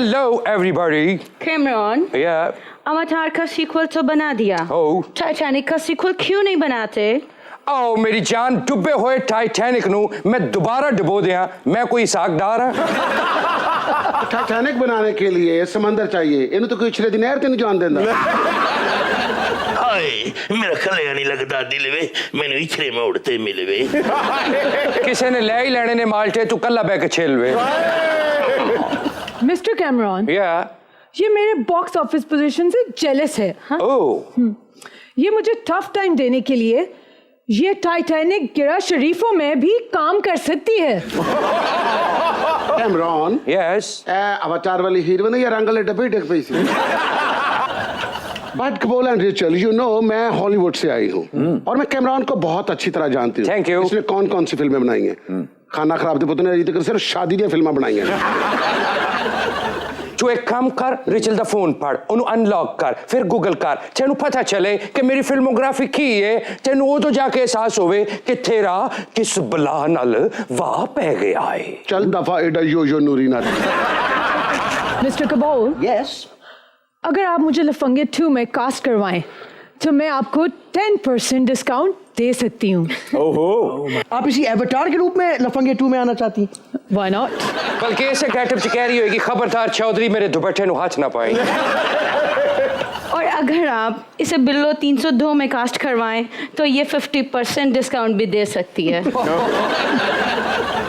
Hello, everybody. Cameron, अवतार का sequel तो बना दिया। टाइटैनिक का सीक्वल क्यों नहीं बनाते? मेरी जान, डुबे हुए टाइटैनिक नू मैं दोबारा डुबो दिया। मैं कोई सागदार हां? टाइटैनिक बनाने के लिए समंदर चाहिए, इन्हें तो कोई छड़े दिन नहर ते नहीं जान देंदा। मेरा खलिया नहीं लगता दिल वे, मैंने इछरे में उड़ते मिले वे। किसी ने ले ही लेने ने माल्टे, तू कल्ला बैक छेल वे। मिस्टर कैमरॉन, ये मेरे बॉक्स ऑफिस पोजीशन से जेलस है। ये मुझे टफ टाइम देने के लिए ये टाइटैनिक गिरा शरीफों में भी काम कर सकती है। कैमरॉन, अवतार वाली हीरोइन या रंगले डब्बे डग पई सी। बट गबोल एंड रिचल, यू नो मैं हॉलीवुड से आई हूँ और मैं कैमरॉन को बहुत अच्छी तरह जानती हूँ। Thank you. इसने कौन कौन सी फिल्में बनाई हैं? खाना खराब दे पुत ने अभी तक सिर्फ शादी दी फिल्में बनाई हैं। तू एक काम कर, रिचल दा फोन पढ़, उन्हें अनलॉक कर, फिर गूगल कर, तेनू पता चले कि मेरी फिल्मोग्राफी की है, तेनू वो तो जाके एहसास होवे कि तेरा किस बला नाल वाह पै गया है। चल दफा एडा यो नूरी नाल। मिस्टर गबोल, यस, अगर आप मुझे लफंगे 2 में कास्ट करवाएं तो मैं आपको 10% डिस्काउंट दे सकती हूँ। ओहो, आप इसी एवतार के रूप में लफंगे 2 में आना चाहती? Why not? बल्कि ऐसे गेटअप से कह रही होगी, खबरदार चौधरी मेरे दुपट्टे नु हाथ ना पाए। और अगर आप इसे बिल्लो 302 में कास्ट करवाएं तो ये 50% डिस्काउंट भी दे सकती है।